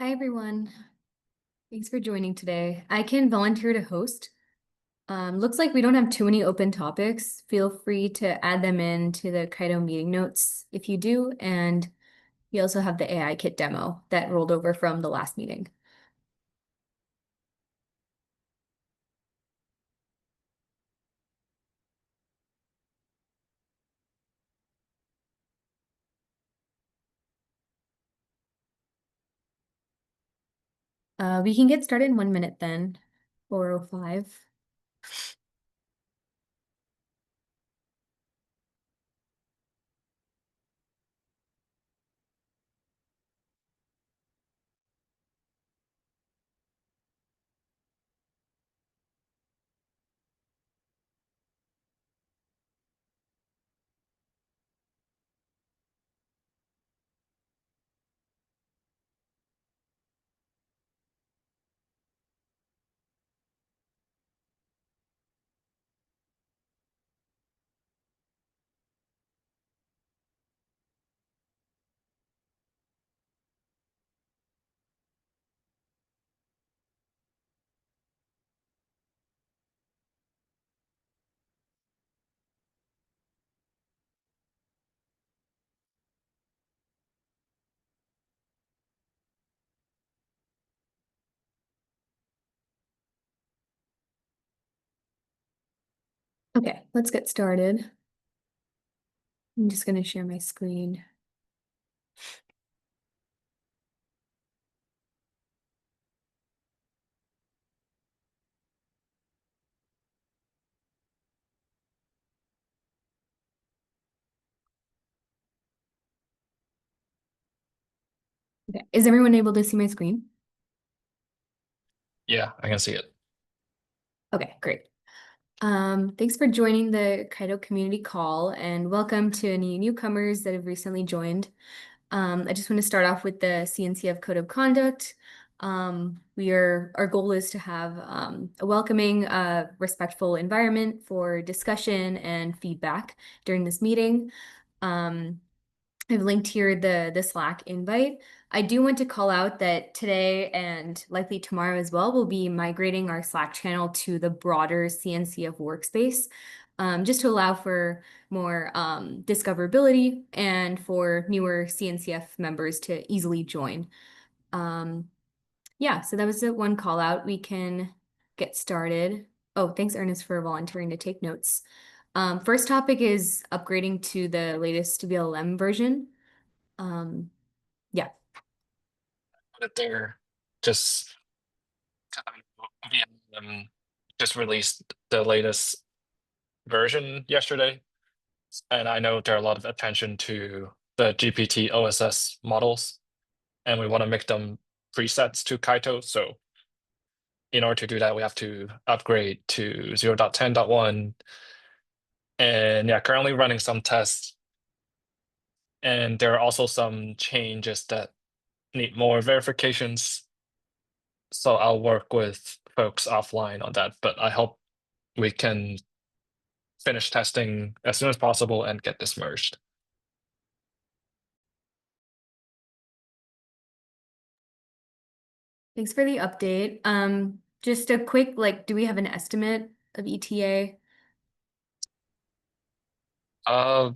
Hi, everyone. Thanks for joining today. I can volunteer to host. Looks like we don't have too many open topics. Feel free to add them in to the KAITO meeting notes if you do. And we also have the AI kit demo that rolled over from the last meeting. We can get started in 1 minute then, 4:05. Okay, let's get started. I'm just going to share my screen. Okay, is everyone able to see my screen? Yeah, I can see it. Okay, great. Thanks for joining the KAITO community call and welcome to any newcomers that have recently joined. I just want to start off with the CNCF Code of Conduct. Our goal is to have a welcoming, respectful environment for discussion and feedback during this meeting. I've linked here the Slack invite. I do want to call out that today and likely tomorrow as well, we'll be migrating our Slack channel to the broader CNCF workspace, just to allow for more discoverability and for newer CNCF members to easily join. Yeah, so that was the one call out. We can get started. Oh, thanks, Ernest, for volunteering to take notes. First topic is upgrading to the latest VLM version. Yeah. But they're just VM just released the latest version yesterday, and I know there are a lot of attention to the GPT OSS models, and we want to make them presets to Kaito. So in order to do that, we have to upgrade to 0.10.1. And yeah, currently running some tests. And there are also some changes that need more verifications. So I'll work with folks offline on that, but I hope we can finish testing as soon as possible and get this merged. Thanks for the update. Just a quick, do we have an estimate of ETA? Uh,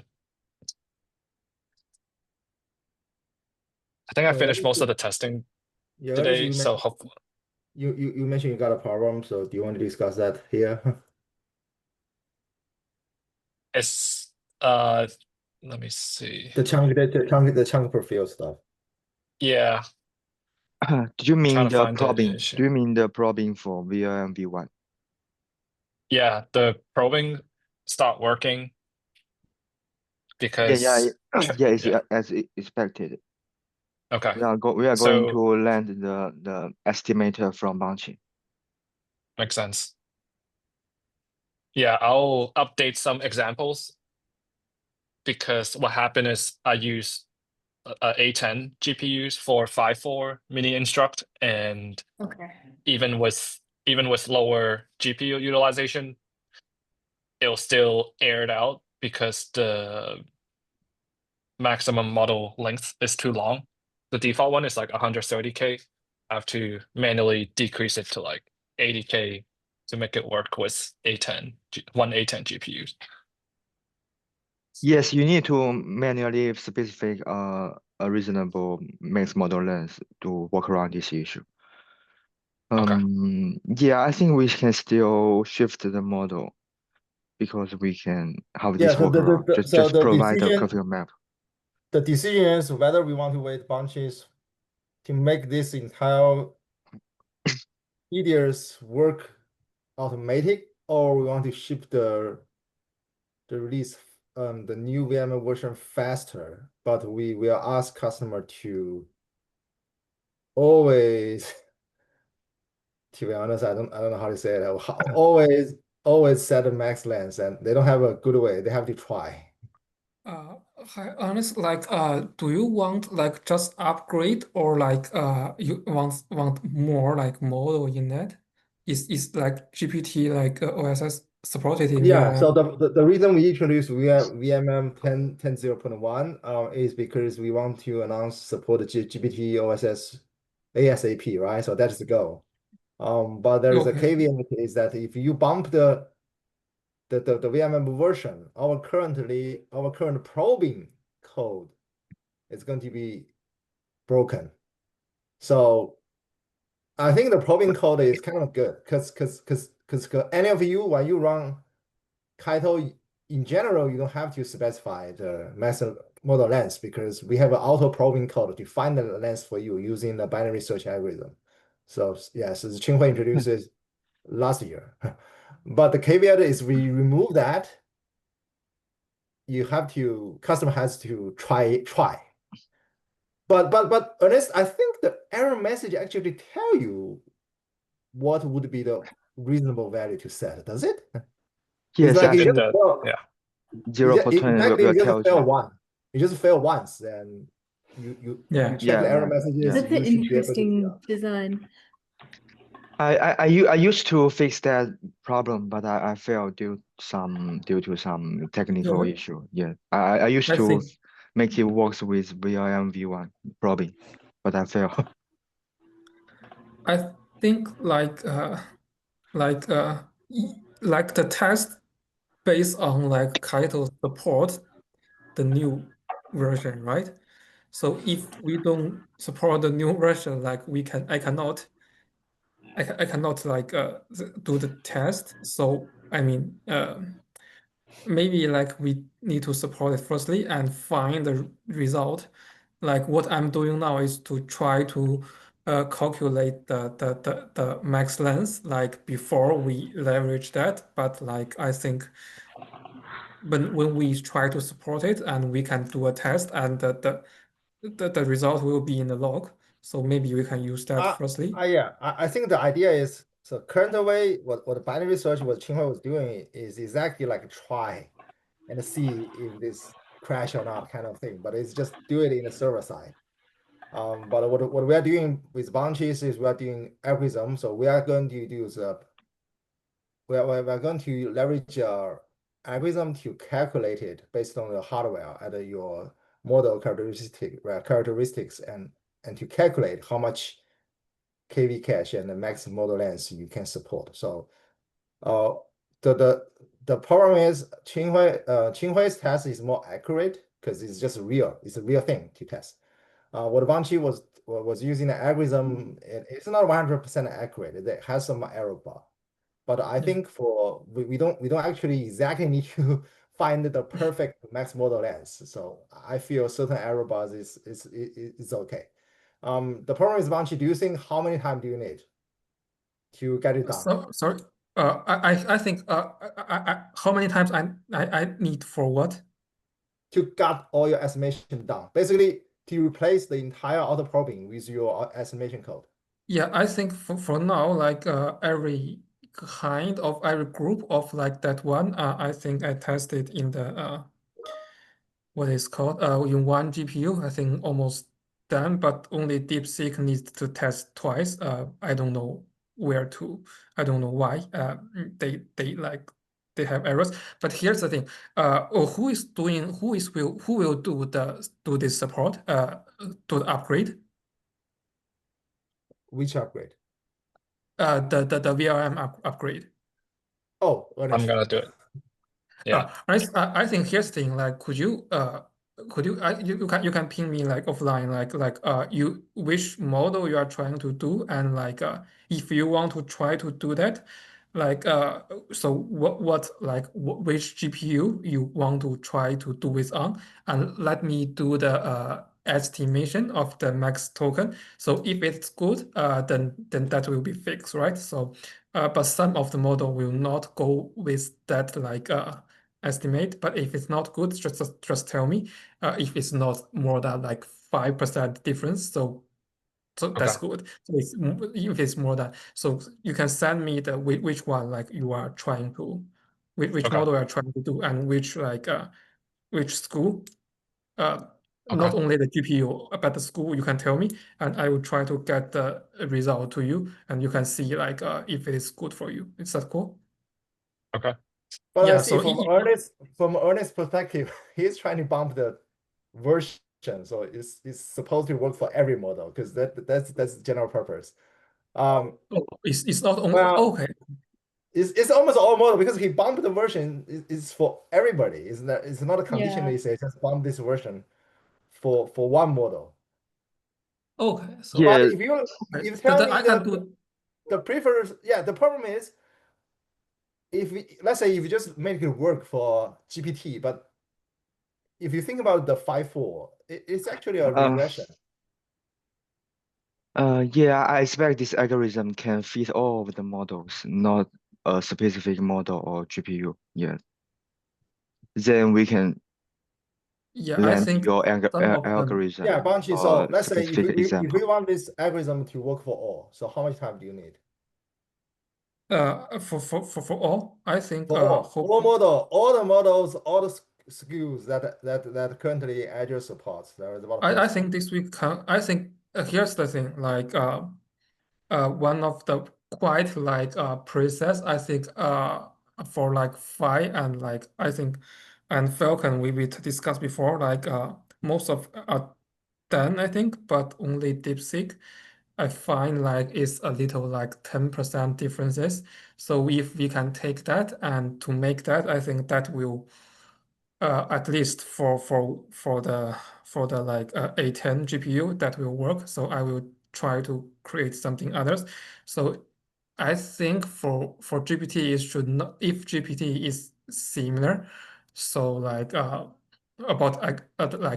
I think I finished most of the testing Ernest, today, so hope you mentioned you got a problem, so do you want to discuss that here? it's let me see. The chunk per field stuff. Yeah, Do you trying mean to the find the probing? issue. Do you mean the probing for VL V1? Yeah, the probing stopped working Yeah, yeah, because yeah. It's yeah. as expected. Okay. We are going So to land the estimator from Banqi. makes sense. Yeah, I'll update some examples because what happened is I use A10 GPUs for 5.4 mini instruct, and Okay. even with lower GPU utilization, it'll still air it out because the maximum model length is too long. the default one is like 130K. I have to manually decrease it to like 80K to make it work with one A10 GPU. Yes, you need to manually specify a reasonable max model length to work around this issue. Okay. Yeah, I think we can still shift the model because we can have Yeah, this so workaround. Just provide the config map. the decision is whether we want to wait bunches to make this entire EDR's work automatic, or we want to ship the release the new VMware version faster. But we will ask customer to always, to be honest, I don't know how to say it. Always set a max length, and they don't have a good way. They have to try. Hi, honest, like, do you want like just upgrade or like you want more like model in that? Is like GPT like OSS supported in Yeah, so VRM? the reason we introduced VMM 10.0.1 is because we want to announce support GPT OSS ASAP, right? So that's the goal. But there is a Okay. caveat is that if you bump the VMM version, our current probing code is going to be broken. So I think the probing code is kind of good because any of you when you run KAITO in general, you don't have to specify the master model length because we have an auto probing code to find the length for you using the binary search algorithm. So yes, as Qinghui introduced it last year. But the caveat is we remove that, customer has to try. But Ernest, I think the error message actually tell you what would be the reasonable value to set, does it? It's Yes, like you It just actually, does. fail. Yeah. 0% Exactly, will you tell just fail you. once. You just fail once, then you Yeah. check the error Yeah. messages, That's an you should be able to. interesting design. I used to fix that problem, but I failed due to some technical Yeah, issue. Yeah, I used I to think make it works with VRM V1 probing, but I failed. I think like like the test based on like KAITO support the new version, right? So if we don't support the new version, like I cannot like do the test. So I mean, maybe like we need to support it firstly and find the result. Like what I'm doing now is to try to calculate the max length like before we leverage that. But like I think when we try to support it and we can do a test and the result will be in the log. So maybe we can use that firstly. Yeah, I think the idea is so current way what the binary search what Qinghui was doing is exactly like try and see if this crash or not kind of thing, but it's just do it in the server side. But what we are doing with bunches is we are doing algorithm. So we are going to do the we're going to leverage algorithm to calculate it based on the hardware at your model characteristics and to calculate how much KV cache and the max model length you can support. So uh, the problem is Qinghui's test is more accurate because it's just real. It's a real thing to test. What Vanchi was using an algorithm, it's not 100% accurate. It has some error bar. But I Yeah. think we don't actually exactly need to find the perfect max model length. So I feel certain error bars is okay. The problem is Vanchi, do you think how many times do you need to get it done? So sorry. I think how many times I need for what? To get all your estimation done. Basically, to replace the entire auto probing with your estimation code. Yeah, I think for now, like every group of like that one, I think I tested in the what is called in one GPU. I think almost done, but only DeepSeek needs to test twice. I don't know where to. I don't know why. They like they have errors. But here's the thing, who will do this support, do the upgrade, Which upgrade? the VRM upgrade. Oh, I'm Ernest. gonna do it. Yeah. I think here's the thing, like, you can ping me like offline, you which model you are trying to do, and like if you want to try to do that, like so which GPU you want to try to do it on, and let me do the estimation of the max token. So if it's good, then that will be fixed, right? So but some of the model will not go with that like estimate, but if it's not good, just tell me. If it's not more than like 5% difference, so Okay. that's good. So if it's more than, so you can send me the which one like you are trying to, which Okay. model you are trying to do, and which like which school. Uh, Okay. Not only the GPU, but the school you can tell me, and I will try to get the result to you, and you can see like if it is good for you. Is that cool? Okay. But I Yeah. see So from Ernest's perspective, he's trying to bump the version, so it's supposed to work for every model because that's the general purpose. it's not only Well, okay. it's almost all model because he bumped the version is for everybody. It's not a condition Yeah. they say just bump this version for one model. Okay. So But Yeah, if you okay. tell me I can do. the preference, yeah, the problem is let's say if you just make it work for GPT, but if you think about the 5.4, it's actually a uh, regression. yeah, I expect this algorithm can fit all of the models, not a specific model or GPU. Yeah, then we can Yeah, I land think your some of them. algorithm Yeah, Banshee. So or let's say specific if we example. want this algorithm to work for all, so how much time do you need? For all, I think For all hopefully. model, all the models, all the skills that currently Azure supports. There is about I 40. think this week can. I think here's the thing. Like one of the quite like process. I think for like Phi and like I think and Falcon we discussed before. Like most of done I think, but only DeepSeek. I find like it's a little like 10% differences. So if we can take that and to make that, I think that will at least for the like A10 GPU that will work. So I will try to create something others. So I think for GPT it should not, if GPT is similar, so like about like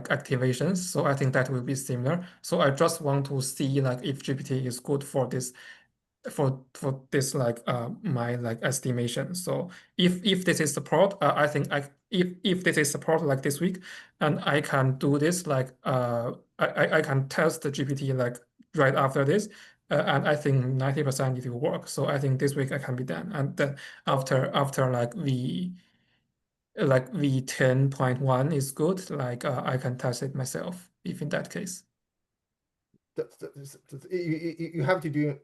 activations. So I think that will be similar. So I just want to see like if GPT is good for this for this like my like estimation. So if this is support, I think if this is support like this week, and I can do this like I can test the GPT like right after this, and I think 90% it will work. So I think this week I can be done, and then after like V 10.1 is good, like I can test it myself if in that case. You have to do,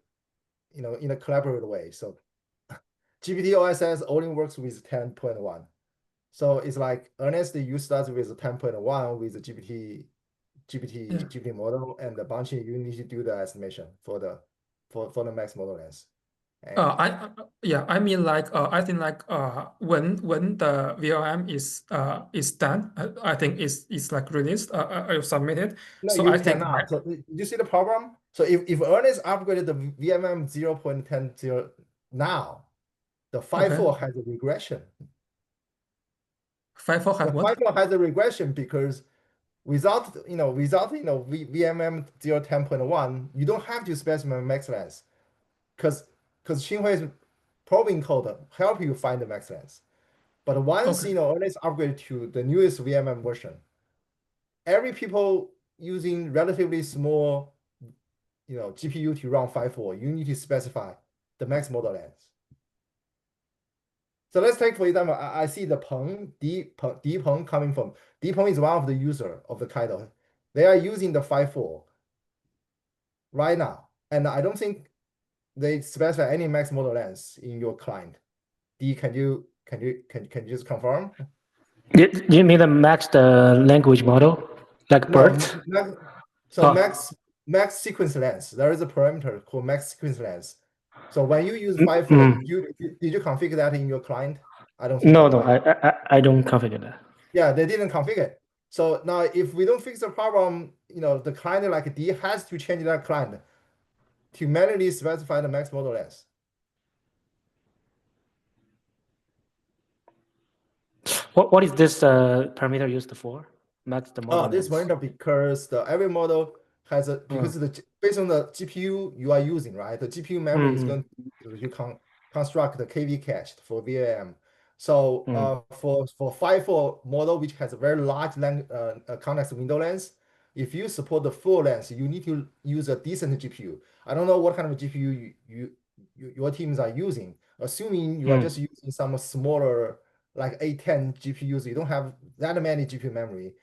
in a collaborative way. So GPT OSS only works with 10.1. So it's like Ernest, you start with 10.1 with the Yeah. GPT model, and the Banshee, you need to do the estimation for the max model length. And Yeah, I mean like I think like when the VLM is done, I think it's like released, I submitted. no, So you I think cannot. So you see the problem? So if Ernest upgraded the VMM 0.10 now, the okay, 5.4 has a regression. 5.4 The had what? 5.4 has a regression because without VMM 0.10.1, you don't have to specify max length because Xinhui's probing code help you find the max length. But once Okay, Ernest upgrade to the newest VMM version, every people using relatively small GPU to run 5.4, you need to specify the max model length. So let's take, for example, I see the Peng coming from, Peng is one of the user of the KAITO. They are using the 5.4 right now. And I don't think they specify any max model length in your client. Can you Can you just confirm? You mean the max the language model, like No, BERT? max sequence length. There is a parameter called max sequence length. So when you use Mm. 5.4, did you configure that in your client? I don't think No, so, no, right? I don't configure that. Yeah, they didn't configure. So now if we don't fix the problem, the client like D has to change that client to manually specify the max model length. What is this parameter used for? Max the model This length. parameter because every model has because based on the GPU you are using, right? The GPU memory is going to you construct the KV cache for VRM. So for 5.4 model, which has a very large context window length, if you support the full length, you need to use a decent GPU. I don't know what kind of GPU your teams are using. Assuming you are just using some smaller like A10 GPUs, you don't have that many GPU memory,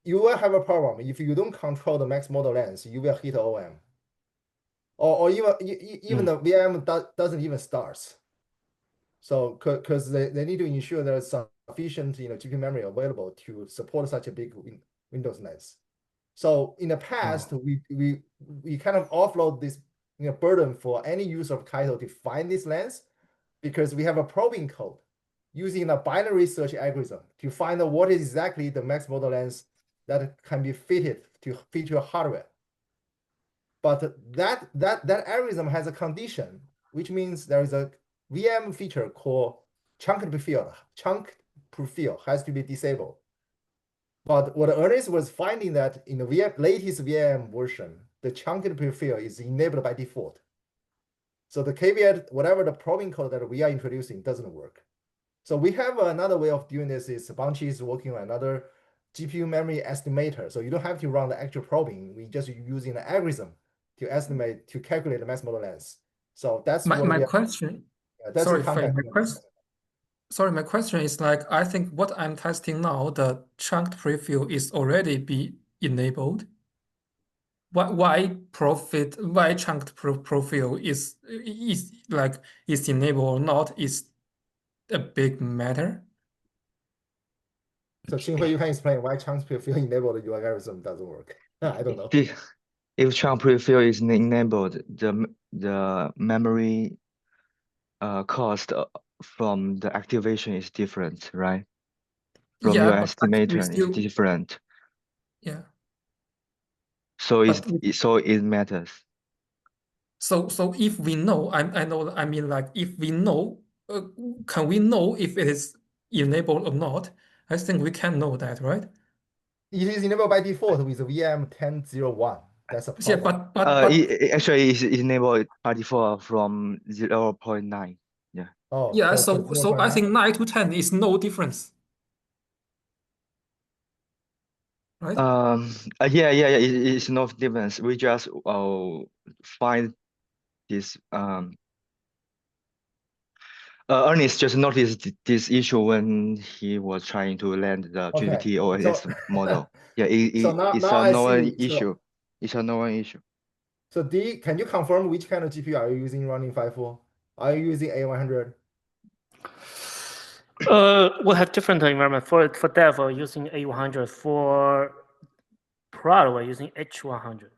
you will have a problem if you don't control the max model length. You will hit OM, or even the VM doesn't even start. So because they need to ensure there's sufficient GPU memory available to support such a big Windows length. So in the past, we kind of offload this burden for any user of KAITO to find this length, because we have a probing code using a binary search algorithm to find out what is exactly the max model length that can be fitted to fit your hardware. But that algorithm has a condition, which means there is a VM feature called chunked prefill. Chunked prefill has to be disabled. But what Ernest was finding that in the latest VM version, the chunked prefill is enabled by default. So the caveat, whatever the probing code that we are introducing, doesn't work. So we have another way of doing this. Is Bunchy is working on another GPU memory estimator. So you don't have to run the actual probing. We just using the algorithm to estimate, to calculate the max model length. So that's what My we are. question. That's Sorry, the Fei, context. my question is like, I think what I'm testing now, the chunked prefill is already be enabled. Why chunked prefill is enabled or not is a big matter. So Xinhui, you can explain why chunked prefill enabled your algorithm doesn't work. I don't know. If chunked prefill is enabled, the memory cost from the activation is different, right? From Yeah, your but actually estimator is different. yeah. So it matters. So if we know, I mean like if we know, can we know if it is enabled or not? I think we can know that, right? It is enabled by default with VM 10.01. That's a Yeah, problem. but Actually it's enabled by default from 0.9. Yeah. Oh, yeah, for so I 0.9? think 9 to 10 is no difference. Right? Yeah, it's no difference. We just find this Ernest just noticed this issue when he was trying to land the Okay. GPT OS model. Yeah, So now it's I a known see. issue. It's a known issue. So D, can you confirm which kind of GPU are you using running 5.4? Are you using A100? We'll have different environment for dev. We're using A100. For prod, we're using H100.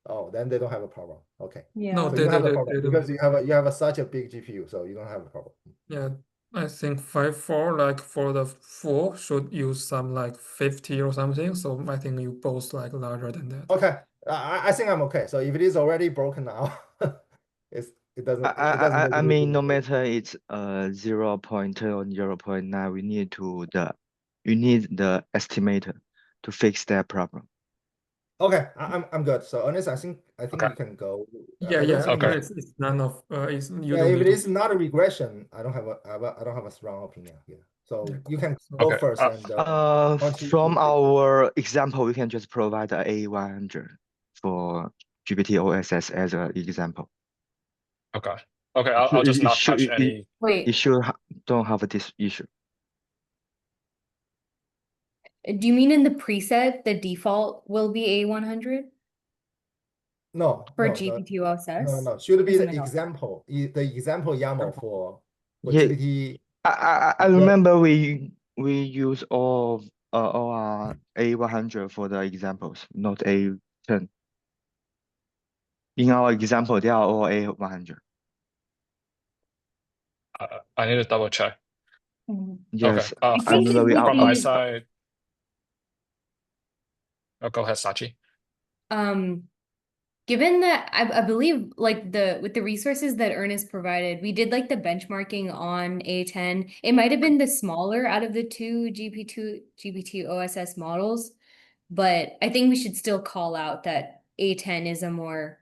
Oh, then they don't have a problem. Okay. Yeah. No, So they you have a don't. problem because you have such a big GPU, so you don't have a problem. Yeah, I think 5.4, like for the 4 should use some like 50 or something. So I think you both like larger than that. Okay. I think I'm okay. So if it is already broken now, it doesn't make I any mean, no difference. matter it's 0.2 or 0.9, we need the estimator to fix that problem. Okay, I'm good. So Ernest, I think Okay. you can go. Yeah, I don't yeah. think Okay. It's none of you yeah, don't if need it to. is not a regression, I don't have a strong opinion here. So Yeah, you cool. can So, go Okay. first and From our example, we can just provide a A100 for GPT OSS as an example. Okay. Okay. I'll just not touch any. You should don't have this issue. Do you mean in the preset, the default will be A100 No, for no, GPT-OSS? Should be Or the something else? example, the example YAML for Yeah, GPT I remember we use all A100 for the examples, not A10. In our example, they are all A100. I need to double check. Okay. Yes, I I'm think very with From my the side, go ahead, Sachi. um given that I believe like the with the resources that Ernest provided, we did like the benchmarking on A10. It might have been the smaller out of the two GPT OSS models, but I think we should still call out that A10 is a more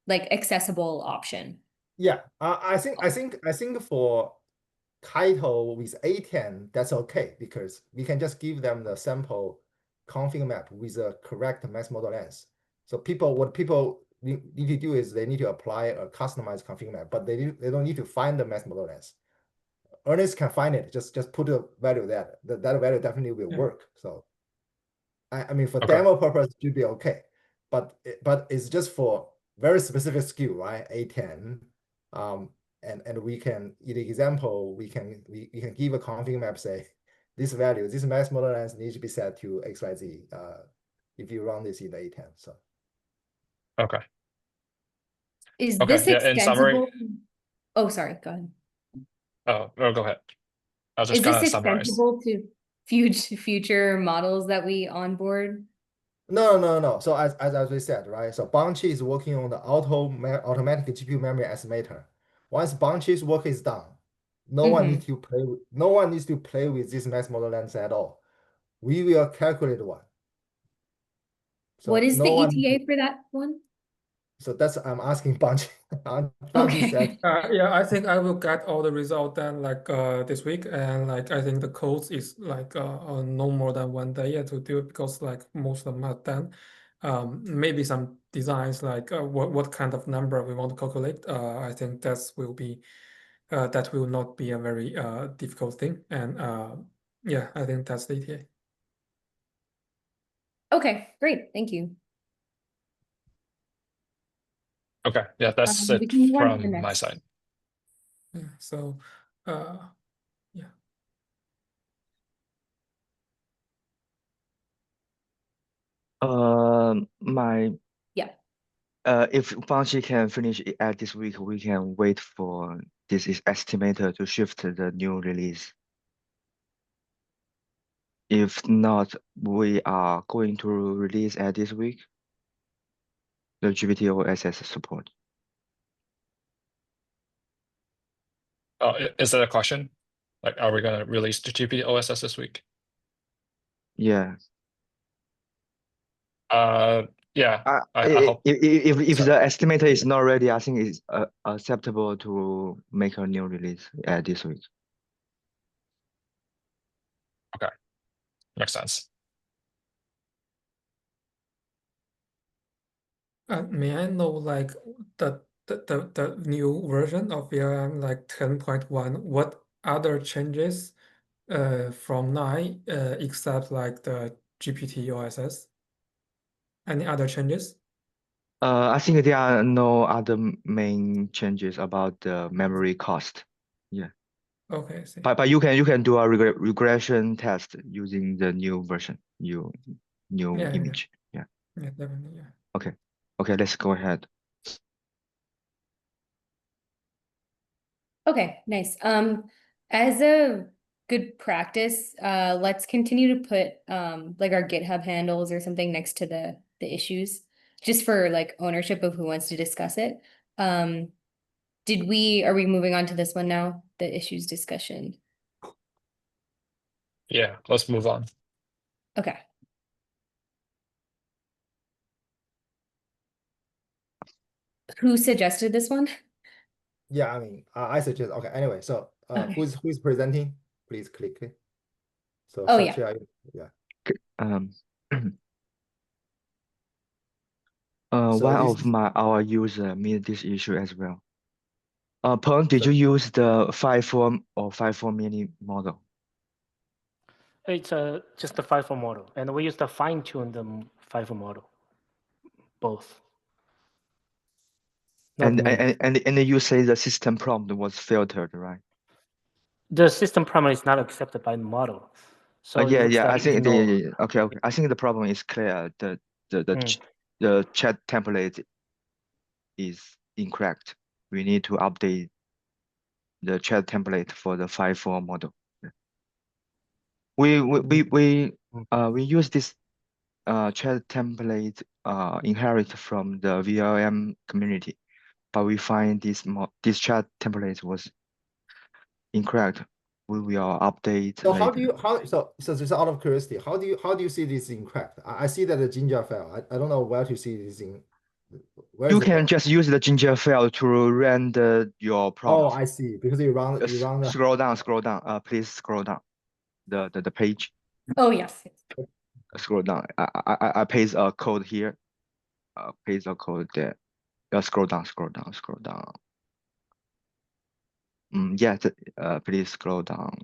like accessible option. Yeah, I think for KAITO with A10, that's okay because we can just give them the sample config map with a correct mass model length. So what people need to do is they need to apply a customized config map, but they don't need to find the mass model length. Ernest can find it. Just put a value there. That value definitely will Yeah. work. So I mean, for Okay. demo purpose, it should be okay. But it's just for very specific skill, right? A10. And we can, in the example, we can give a config map, say this value, this max model length needs to be set to XYZ if you run this in the A10. So Okay. Is Okay. this Yeah. In summary, extensible? Oh, sorry, go ahead. go ahead. I'll just Is kind this of summarize. extensible to future models that we onboard? no. So as we said, right? So Bunchy is working on the automatic GPU memory estimator. Once Bunchy's work is done, no one needs to play with this max model length at all. We will calculate one. What So is the no one. ETA for that one? So that's I'm asking Bunchy. Bunchy said, Okay. Yeah, I think I will get all the result then like this week, and like I think the codes is like no more than 1 day to do it because like most of them are done. Maybe some designs like what kind of number we want to calculate. I think that will not be a very difficult thing, and yeah, I think that's the ETA. Okay, great. Thank you. Okay. Yeah. That's We it can move on to the from my next. side. Yeah, so yeah. My Yeah. if Banshee can finish it at this week, we can wait for this is estimator to shift the new release. If not, we are going to release at this week the GPT OSS support. Is that a question? Like, are we gonna release the GP OSS this week? Yeah. Yeah. I hope If so. the estimator is not ready, I think it's acceptable to make a new release at this week. Okay. Makes sense. May I know like the new version of VRM like 10.1, what other changes from 9 except like the GPT OSS? Any other changes? I think there are no other main changes about the memory cost. Yeah. Okay, I see. But you can do a regression test using the new version, new Yeah, image. Yeah. yeah, definitely, yeah. Okay. Okay, let's go ahead. Okay, nice. As a good practice, let's continue to put like our GitHub handles or something next to the issues, just for like ownership of who wants to discuss it. Are we moving on to this one now? The issues discussion. Yeah. Let's move on. Okay. Who suggested this one? yeah, I mean, I suggest, okay, anyway, so Okay. who's presenting? Please click it. So Oh, Sachi, yeah. yeah. Um, So one this of our user made this issue as well. Peng, did so you use the 5.4 or 5.4 mini model? It's just the FIFO model, and we use the fine-tuned FIFO model, both. Not And mini. you say the system prompt was filtered, right? the system parameter is not accepted by the model. So it Yeah, looks I like think ignore. okay. I think the problem is clear. The chat template is incorrect. We need to update the chat template for the 5.4 model. We use this chat template inherit from the VLM community, but we find this chat template was incorrect. We will update So later. so just out of curiosity, how do you see this incorrect? I see that the Jinja file. I don't know where to see this in. Where You is it can there? just use the Ginger file to render your Oh, prompt. I see. Because you run the Scroll down. Please scroll down the page. Oh, yes. Scroll down. I paste a code here. Paste a code there. Scroll down. Yeah. Please scroll down.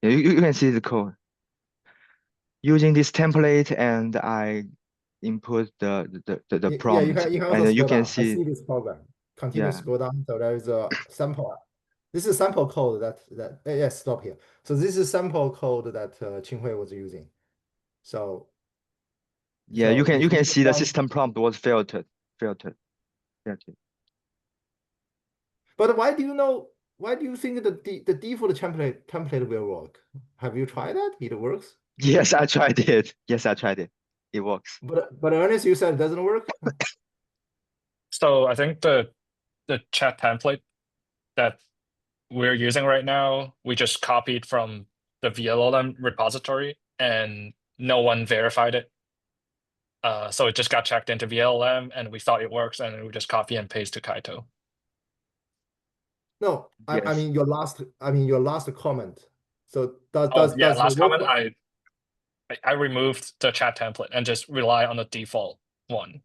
Yeah, you can see the code. Using this template, and I input the yeah, you prompt, can also and you scroll can down. I see. see this program. Continue Yeah. scroll down. So there is a sample. This is sample code yes, stop here. So this is sample code that Qinghui was using. So Yeah, you if can you see the run, system prompt was filtered. but why do you know? Why do you think the default template will work? Have you tried that? It works. Yes, I tried it. It works. But Ernest, you said it doesn't work. So I think the chat template that we're using right now, we just copied from the VLLM repository and no one verified it. So it just got checked into VLLM and we thought it works and we just copy and paste to Kaito. No, I Yes. mean your last comment. So Oh yeah, does the last comment, work? I removed the chat template and just rely on the default one.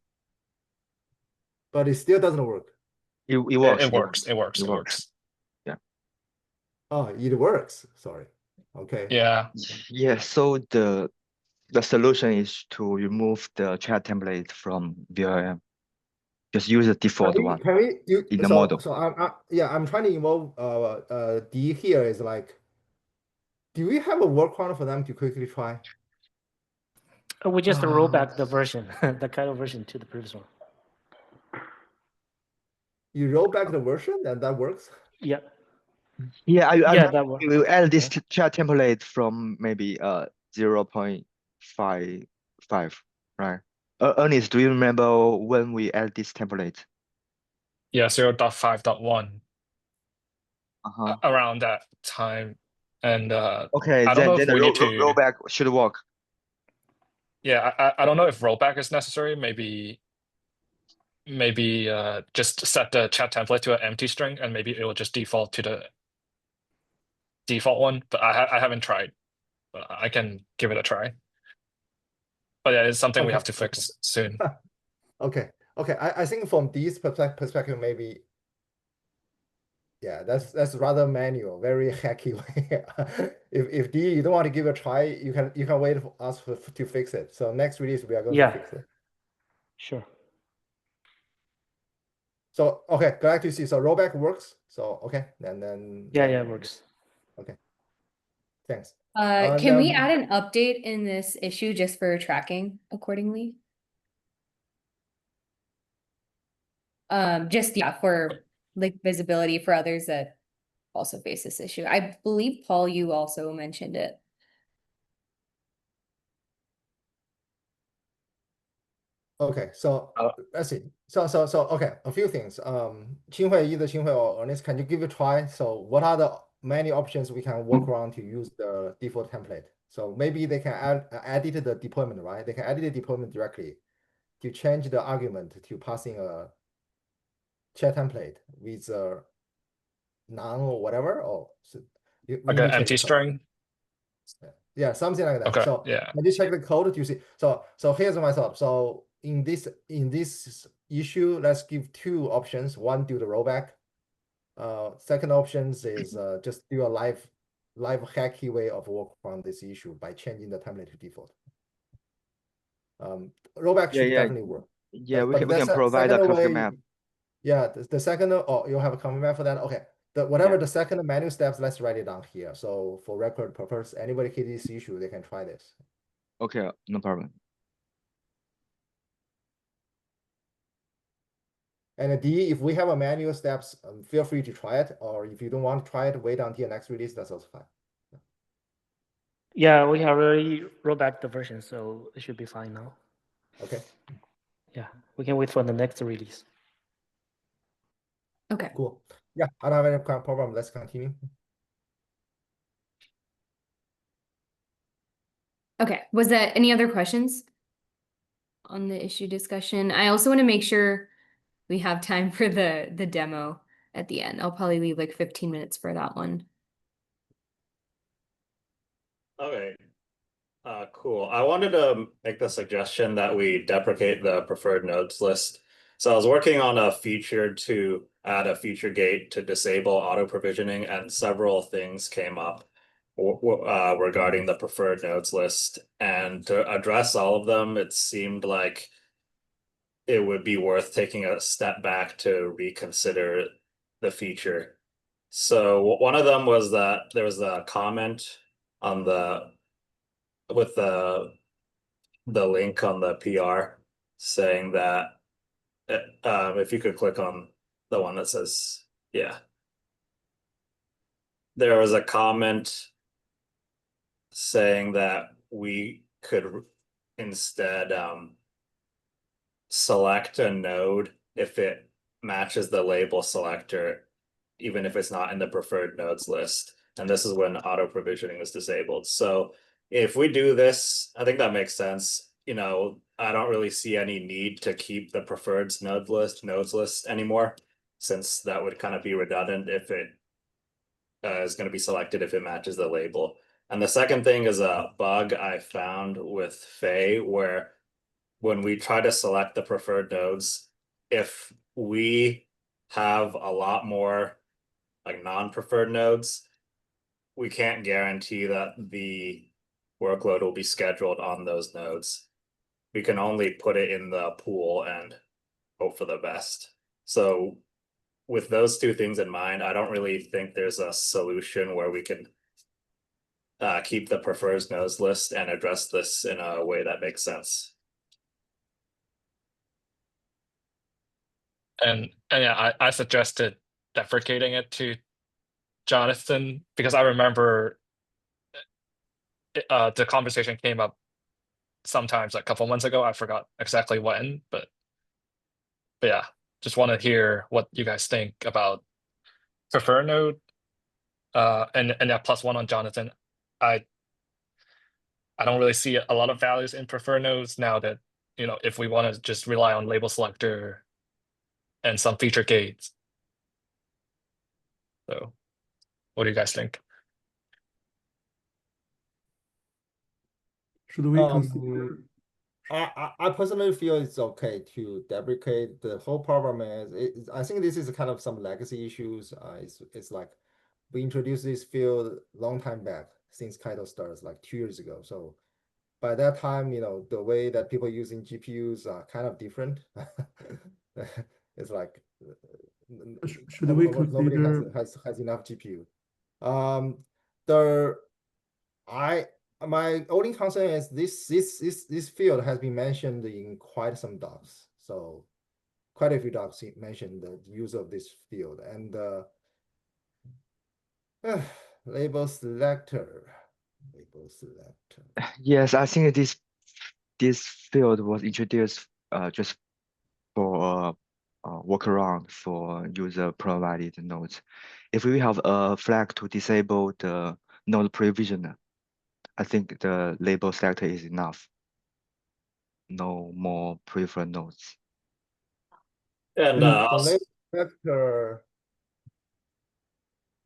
But it still doesn't work. It works. It works. Yeah. Oh, it works. Sorry. Okay. Yeah. Yeah. So the solution is to remove the chat template from VLM. Just use the default one Can we do in the model. so I'm trying to involve D here is like, do we have a workaround for them to quickly try? We just roll back the version, the Kaito version to the previous one. You roll back the version and that works? Yeah. Yeah, That works. we will add this chat template from maybe 0.55, right? Ernest, do you remember when we add this template? Yeah, 0.5.1. Around that time. And okay, I don't know then if the we need to rollback should work. Yeah, I don't know if rollback is necessary. Maybe just set the chat template to an empty string and maybe it will just default to the default one. But I haven't tried. But I can give it a try. But yeah, it's something we have to fix soon. Okay. I think from this perspective, maybe, yeah, that's rather manual, very hacky way. If D you don't want to give it a try, you can wait for us to fix it. So next release we are going to fix it. Sure. So okay, glad to see. So rollback works. So okay, and then yeah, it works. Okay, thanks. Can we add an update in this issue just for tracking accordingly? Just for like visibility for others that also face this issue. I believe Paul, you also mentioned it. Okay, so let's see. So okay, a few things. Either Qinghui or Ernest, can you give it a try? So what are the many options we can work around to use the default template? So maybe they can edit the deployment, right? They can edit the deployment directly to change the argument to passing a chat template with none or whatever. Or so Like an empty string. Yeah, something like that. Okay. So yeah. I just check the code to see. So here's my thought. So in this issue, let's give two options. One, do the rollback. Second options is just do a live hacky way of work on this issue by changing the template to default. Rollback should definitely work. Yeah, but we can provide a config map. Yeah, the second, oh, you have a config map for that. Okay. whatever the second manual steps, let's write it down here. So for record purpose, anybody hit this issue, they can try this. Okay, no problem. And D, if we have a manual steps, feel free to try it. Or if you don't want to try it, wait until next release. That's also fine. Yeah, we have already rolled back the version, so it should be fine now. Okay, Yeah, we can wait for the next release. Okay. cool. Yeah, I don't have any problem. Let's continue. Okay. Was that any other questions on the issue discussion? I also want to make sure we have time for the demo at the end. I'll probably leave like 15 minutes for that one. Okay. Cool. I wanted to make the suggestion that we deprecate the preferred nodes list. So I was working on a feature to add a feature gate to disable auto provisioning, and several things came up regarding the preferred nodes list. And to address all of them, it seemed like it would be worth taking a step back to reconsider the feature. So one of them was that there was a comment on with the link on the PR saying that if you could click on the one that says, yeah, there was a comment saying that we could instead select a node if it matches the label selector, even if it's not in the preferred nodes list. And this is when auto provisioning is disabled. So if we do this, I think that makes sense. You know, I don't really see any need to keep the preferred nodes list anymore, since that would kind of be redundant if it is going to be selected if it matches the label. And the second thing is a bug I found with Fei, where when we try to select the preferred nodes, if we have a lot more like non-preferred nodes, we can't guarantee that the workload will be scheduled on those nodes. We can only put it in the pool and hope for the best. So with those two things in mind, I don't really think there's a solution where we can keep the preferred nodes list and address this in a way that makes sense. And yeah, I suggested deprecating it to Jonathan because I remember the conversation came up sometimes like a couple months ago. I forgot exactly when, but yeah, just want to hear what you guys think about prefer node. And yeah, +1 on Jonathan. I don't really see a lot of values in prefer nodes now that, you know, if we want to just rely on label selector and some feature gates. So what do you guys think? Should we consider? I personally feel it's okay to deprecate. The whole problem is, I think this is kind of some legacy issues. It's like we introduced this field long time back since KAITO starts like 2 years ago. So by that time, you know, the way that people using GPUs are kind of different. It's like Should we nobody consider? has enough GPU. My only concern is this field has been mentioned in quite some docs. So quite a few docs mentioned the use of this field, and label selector. Yes, I think this field was introduced just for workaround for user provided nodes. If we have a flag to disable the node provisioner, I think the label selector is enough. No more preferred nodes. And the label selector.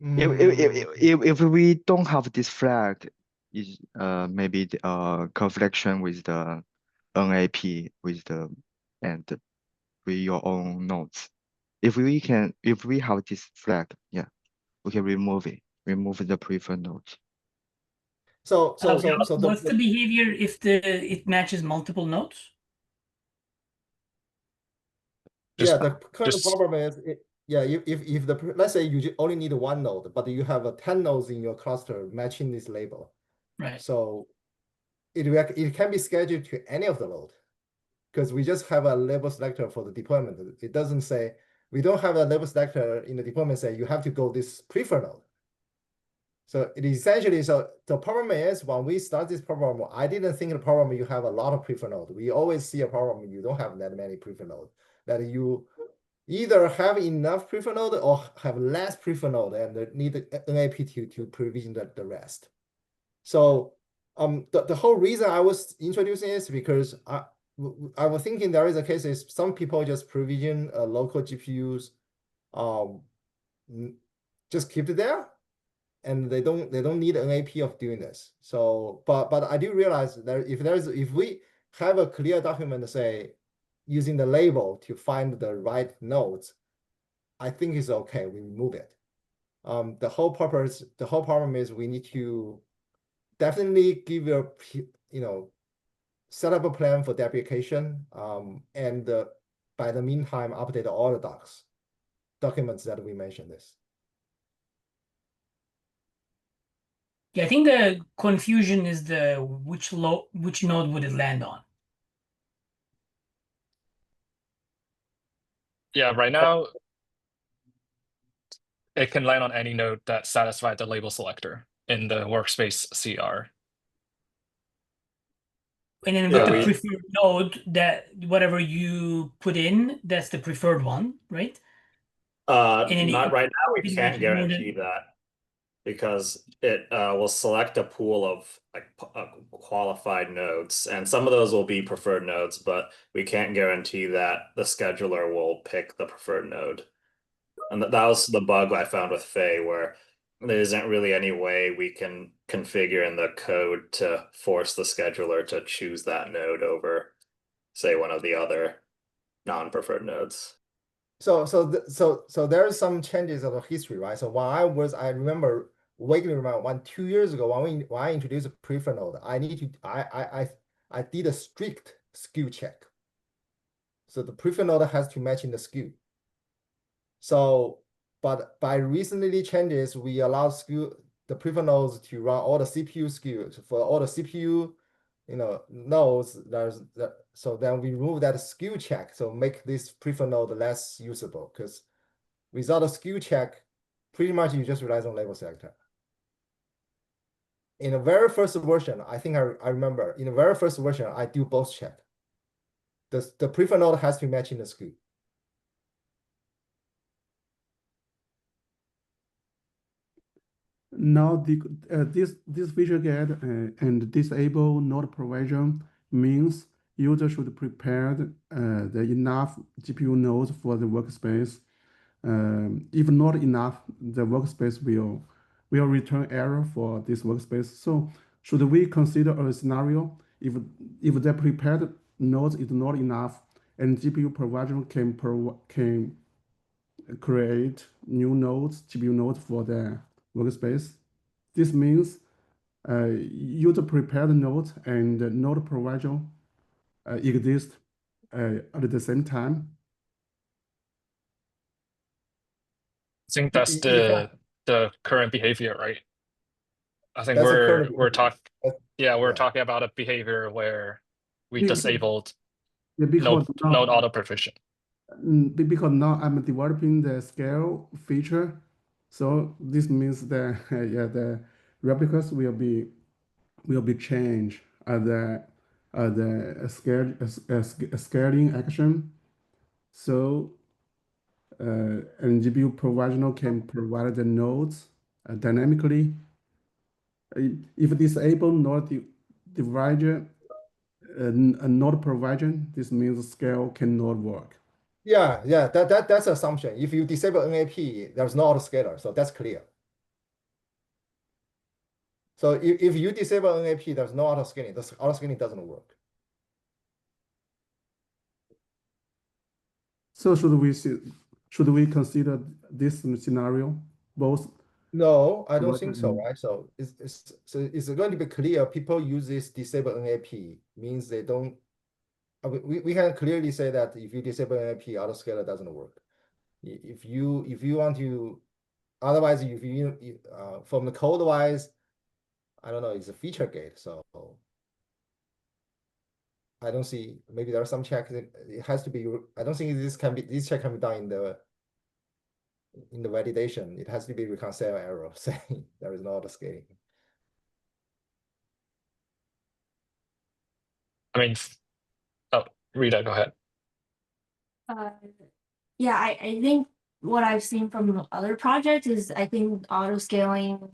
If we don't have this flag, is maybe the confliction with the NAP with the and with your own nodes. If we have this flag, yeah, we can remove the preferred nodes. What's the behavior if it matches multiple nodes? Yeah, the current problem is Yeah, if let's say you only need one node, but you have 10 nodes in your cluster matching this label. Right. So it can be scheduled to any of the node because we just have a label selector for the deployment. It doesn't say, we don't have a label selector in the deployment say you have to go this preferred node. So it essentially, so the problem is when we start this program, I didn't think the problem you have a lot of preferred node. We always see a problem you don't have that many preferred node, that you either have enough preferred node or have less preferred node and need NAP to provision the rest. So the whole reason I was introducing is because I was thinking there is a case is some people just provision local GPUs, just keep it there, and they don't need an AP of doing this. So, but I do realize that if we have a clear document, say using the label to find the right nodes, I think it's okay. We remove it. The whole problem is we need to definitely give set up a plan for deprecation. And by the meantime, update all the documents that we mentioned this. Yeah, I think the confusion is which node would it land on? Yeah, right now it can land on any node that satisfies the label selector in the workspace CR. And then Yeah, with the we- preferred node, that whatever you put in, that's the preferred one, right? And then Not right now, we it can't matches more than- guarantee that because it will select a pool of like qualified nodes, and some of those will be preferred nodes, but we can't guarantee that the scheduler will pick the preferred node. And that was the bug I found with Fei, where there isn't really any way we can configure in the code to force the scheduler to choose that node over, say, one of the other non-preferred nodes. So there's some changes of the history, right? So when I remember vaguely remember 2 years ago when I introduced a preferred node, I did a strict skew check. So the preferred node has to match in the skew. So, but by recently changes, we allow the preferred nodes to run all the CPU skews for all the CPU, nodes. So then we remove that skew check. So make this preferred node less usable because without a skew check, pretty much you just rely on label selector. In the very first version, I think I remember in the very first version, I do both check. The preferred node has to match in the skew. Now this feature get and disable node provision means user should prepare the enough GPU nodes for the workspace. If not enough, the workspace will return error for this workspace. So should we consider a scenario if the prepared nodes is not enough and GPU provider can create new nodes, GPU nodes for the workspace? This means user prepared node and node provider exist at the same time. I think that's Yeah. the current behavior, right? I think That's a we're current we're behavior. we're Yeah. talking about a behavior where we Yeah, disabled Yeah, because node now, auto provision. because now I'm developing the scale feature, so this means that yeah, the replicas will be changed at the scaling action. So and GPU provisional can provide the nodes dynamically. If disable node divider, a node provision, this means scale cannot work. Yeah, that's assumption. If you disable NAP, there's no autoscaler, so that's clear. So if you disable NAP, there's no autoscaling. The autoscaling doesn't work. So should we consider this scenario both? No, I don't Right, think so, right? So it's going to be clear. People use this disable NAP means they don't. We can clearly say that if you disable NAP, autoscaler doesn't work. If you want to, otherwise if you from the code wise, I don't know, it's a feature gate, so I don't see, maybe there are some checks that it has to be, I don't think this check can be done in the validation. It has to be reconcile error saying there is no auto scaling. I mean, oh, Rita, go ahead. Yeah, I think what I've seen from other projects is I think auto scaling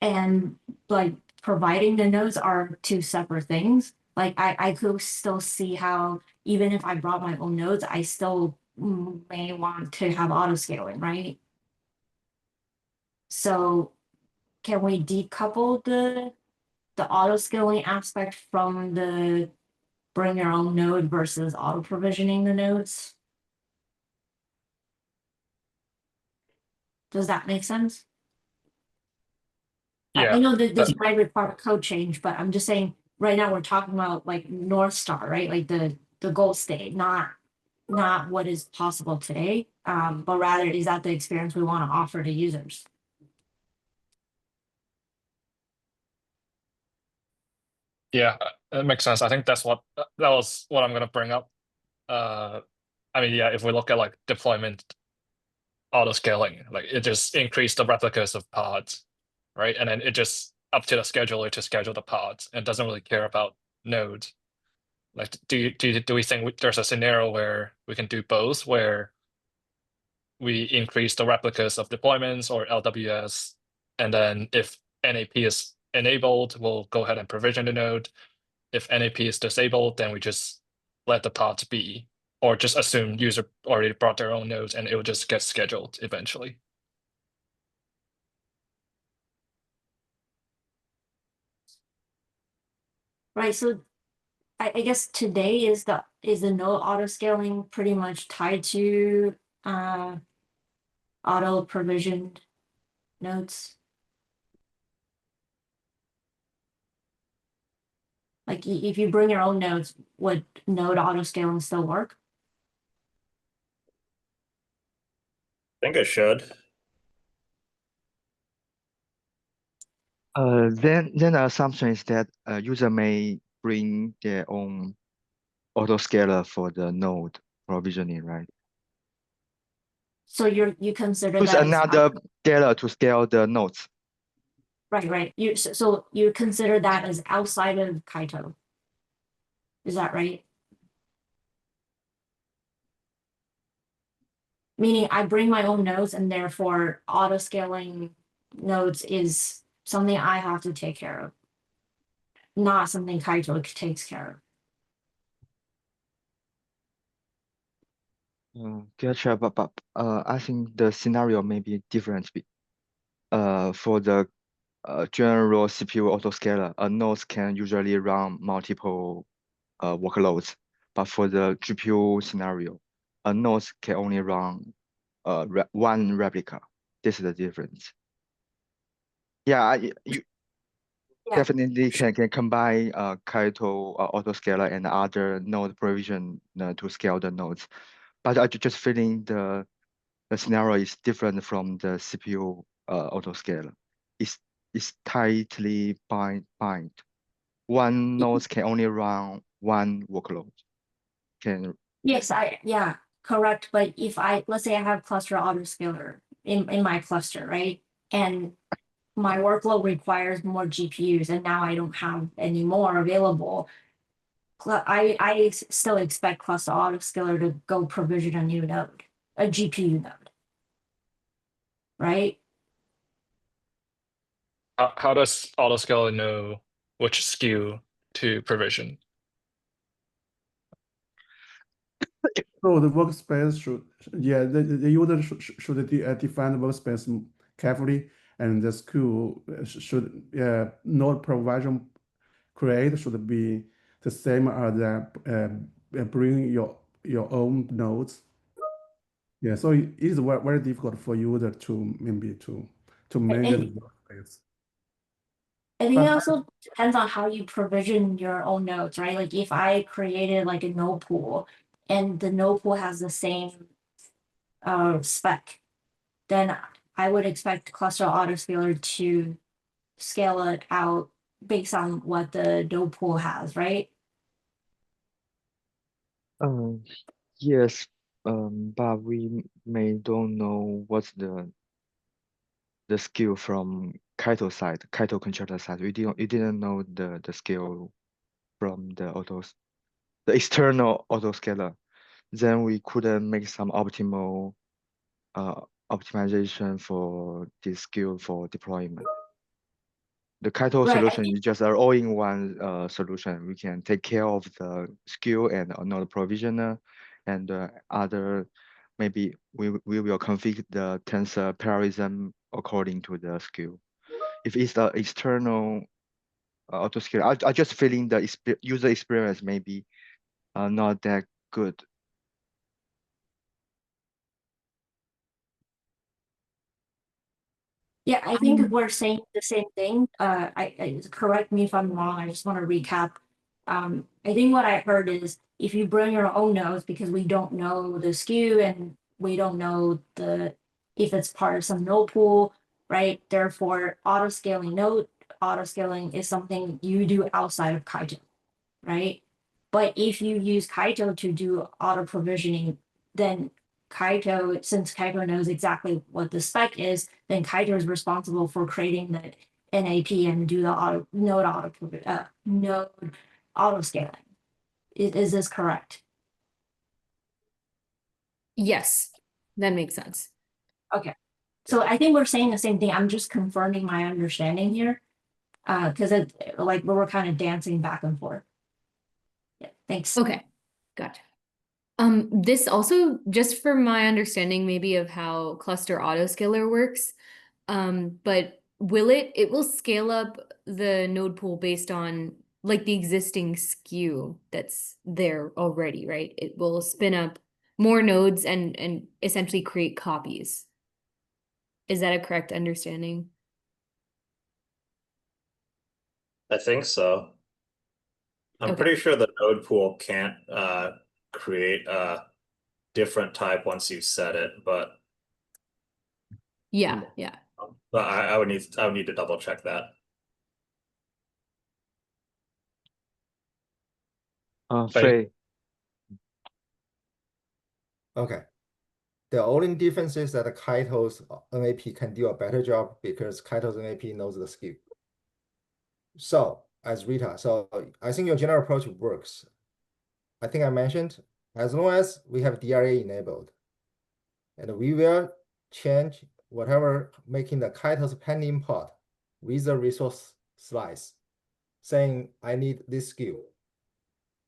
and like providing the nodes are two separate things. Like I could still see how even if I brought my own nodes, I still may want to have auto scaling, right? So can we decouple the auto scaling aspect from the bring your own node versus auto provisioning the nodes? Does that make sense? I Yeah, know that this that, might require code change, but I'm just saying right now we're talking about like North Star, right? Like the goal state, not what is possible today. But rather is that the experience we want to offer to users? yeah, it makes sense. I think that was what I'm gonna bring up. I mean, yeah, if we look at like deployment auto scaling, like it just increased the replicas of pods, right? And then it just up to the scheduler to schedule the pods and doesn't really care about nodes. Like, do we think there's a scenario where we can do both, where we increase the replicas of deployments or LWS, and then if NAP is enabled, we'll go ahead and provision the node. If NAP is disabled, then we just let the pods be, or just assume user already brought their own nodes and it will just get scheduled eventually. Right. So I guess today is the node auto scaling pretty much tied to auto provisioned nodes. Like if you bring your own nodes, would node auto scaling still work? I think it should. Then the assumption is that a user may bring their own autoscaler for the node provisioning, right? So you consider Use that as another scaler to scale the nodes. right. So you consider that as outside of KAITO. Is that right? Meaning I bring my own nodes and therefore auto scaling nodes is something I have to take care of, not something KAITO takes care of. Gotcha, but I think the scenario may be different. For the general CPU autoscaler, a node can usually run multiple workloads, but for the GPU scenario, a node can only run one replica. This is the difference. Yeah, you Yeah. definitely can combine KAITO autoscaler and other node provision to scale the nodes. But I just feeling the scenario is different from the CPU autoscaler. It's tightly bind. One node can only run one workload. Yes, yeah, correct. But if let's say I have cluster autoscaler in my cluster, right? And my workload requires more GPUs and now I don't have any more available. I still expect cluster autoscaler to go provision a new node, a GPU node, right? How does autoscaler know which SKU to provision? So the workspace should, yeah, the user should define the workspace carefully, and the school should, node provision create should be the same as bring your own nodes. Yeah, so it is very difficult for user to maybe to manage the workspace. I think it But also depends on how you provision your own nodes, right? Like if I created like a node pool and the node pool has the same spec, then I would expect cluster autoscaler to scale it out based on what the node pool has, right? Um, yes, but we may don't know what's the skill from KAITO side, KAITO controller side. We didn't know the skill from the external autoscaler. Then we couldn't make some optimal optimization for this skill for deployment. The KAITO Right. solution is just an all-in-one solution. We can take care of the SKU and node provisioner and other, maybe we will configure the tensor parallelism according to the SKU. If it's the external autoscaler, I just feeling the user experience maybe not that good. Yeah, I think we're saying the same thing. Correct me if I'm wrong. I just want to recap. I think what I heard is if you bring your own nodes, because we don't know the SKU and we don't know if it's part of some node pool, right? Therefore, auto scaling is something you do outside of KAITO, right? But if you use KAITO to do auto provisioning, then KAITO, since KAITO knows exactly what the spec is, then KAITO is responsible for creating the NAP and do the node auto scaling. Is this correct? Yes, that makes sense. Okay. So I think we're saying the same thing. I'm just confirming my understanding here. Because like we were kind of dancing back and forth. Yeah, thanks. Okay, gotcha. This also, just for my understanding maybe of how cluster autoscaler works, but it will scale up the node pool based on like the existing SKU that's there already, right? It will spin up more nodes and essentially create copies. Is that a correct understanding? I think so. I'm Okay. pretty sure the node pool can't create a different type once you set it, but Yeah. I would need to double check that. Fei. Okay. The only difference is that KAITO's NAP can do a better job because KAITO's NAP knows the SKU. So as Rita, so I think your general approach works. I think I mentioned as long as we have DRA enabled, and we will change whatever making the KAITO's pending pod with the resource slice, saying I need this SKU.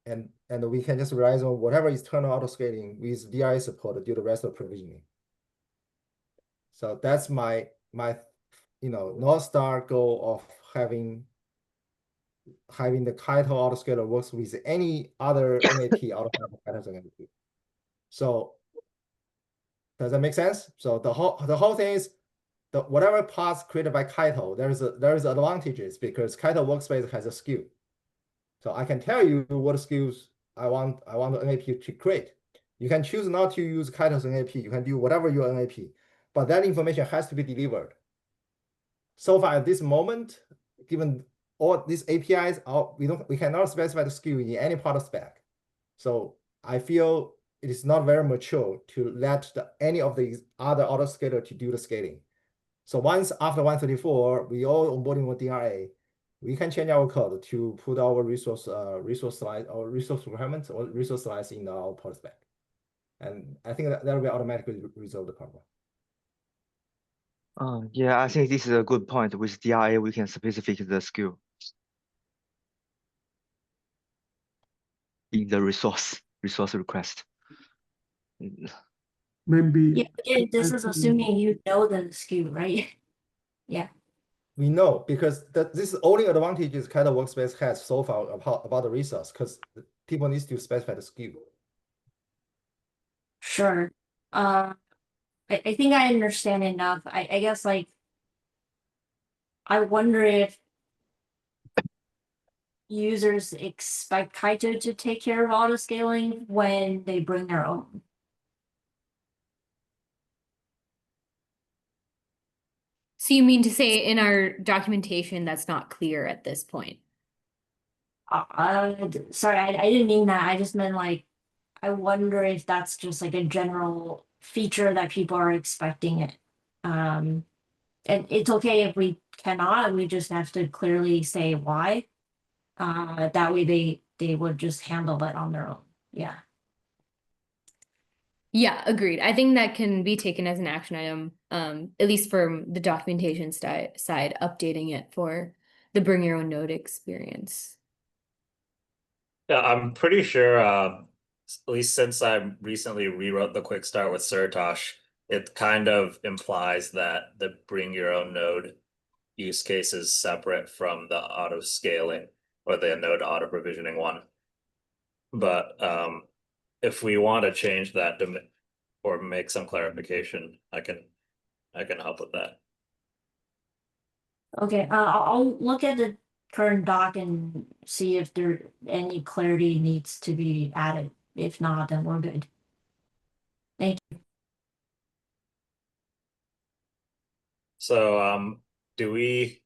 And we can just rely on whatever external auto scaling with DRA support do the rest of provisioning. So that's my North Star goal of having the KAITO autoscaler works with any other NAP outside of KAITO's NAP. So does that make sense? So the whole thing is whatever paths created by KAITO, there is advantages because KAITO workspace has a SKU. So I can tell you what SKUs I want the NAP to create. You can choose not to use KAITO's NAP. You can do whatever your NAP, but that information has to be delivered. So far at this moment, given all these APIs, we cannot specify the SKU in any part of spec. So I feel it is not very mature to let any of the other autoscaler to do the scaling. So once after 134, we all onboarding with DRA, we can change our code to put our resource slide or resource requirements or resource slides in our pod spec. And I think that will automatically resolve the problem. Yeah, I think this is a good point. With DRA, we can specify the SKU in the resource request. Maybe Yeah, this is assuming you know the SKU, right? Yeah. We know because this is only advantages KAITO workspace has so far about the resource because people need to specify the SKU. Sure. I think I understand enough. I guess like I wonder if users expect KAITO to take care of auto scaling when they bring their own. So you mean to say in our documentation that's not clear at this point? Sorry, I didn't mean that. I just meant like, I wonder if that's just like a general feature that people are expecting it. And it's okay if we cannot, we just have to clearly say why. That way they would just handle that on their own. Yeah. Yeah, agreed. I think that can be taken as an action item, at least from the documentation side, updating it for the bring your own node experience. Yeah, I'm pretty sure, at least since I recently rewrote the quick start with Surtosh, it kind of implies that the bring your own node use case is separate from the auto scaling or the node auto provisioning one. But if we want to change that or make some clarification, I can help with that. Okay, I'll look at the current doc and see if there any clarity needs to be added. If not, then we're good. Thank you. So do we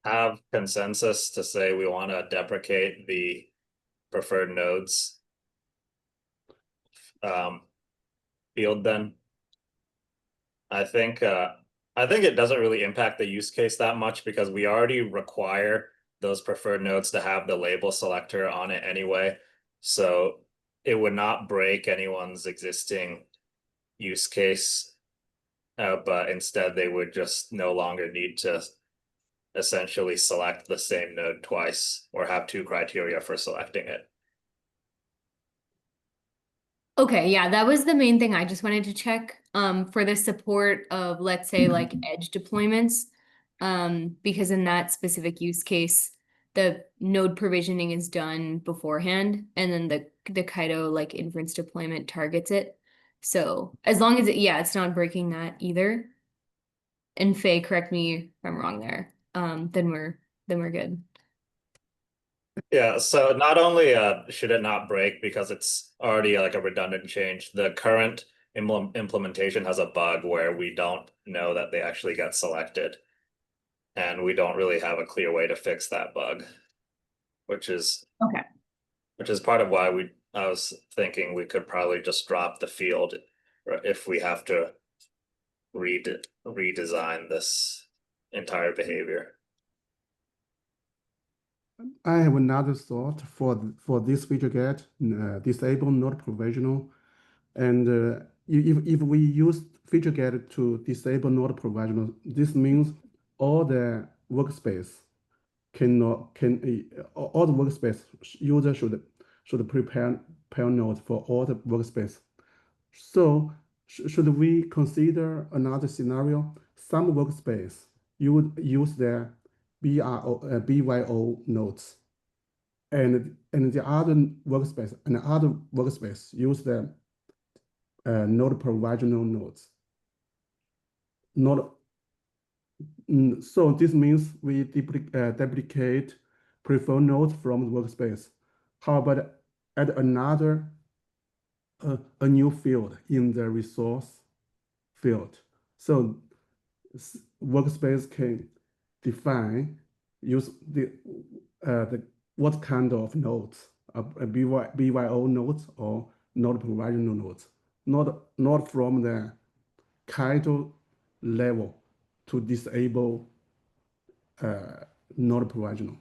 have consensus to say we want to deprecate the preferred nodes field then? I think it doesn't really impact the use case that much because we already require those preferred nodes to have the label selector on it anyway. So it would not break anyone's existing use case, but instead they would just no longer need to essentially select the same node twice or have two criteria for selecting it. Okay, yeah, that was the main thing I just wanted to check for the support of, let's say, like edge deployments. Because in that specific use case, the node provisioning is done beforehand, and then the KAITO like inference deployment targets it. So as long as it's not breaking that either. And Faye, correct me if I'm wrong there. Then we're good. Yeah, so not only should it not break because it's already like a redundant change, the current implementation has a bug where we don't know that they actually got selected. And we don't really have a clear way to fix that bug, which is part of why I was thinking we could probably just drop the field if we have to redesign this entire behavior. I have another thought for this feature get disable node provisional, and if we use feature get to disable node provisional, this means all the workspace all the workspace user should prepare nodes for all the workspace. So should we consider another scenario? Some workspace you would use their BYO nodes, and the other workspace use the node provisional nodes. So this means we duplicate preferred nodes from the workspace. How about add another a new field in the resource field? So workspace can define use the what kind of nodes, BYO nodes or node provisional nodes, not from the KAITO level to disable node provisional.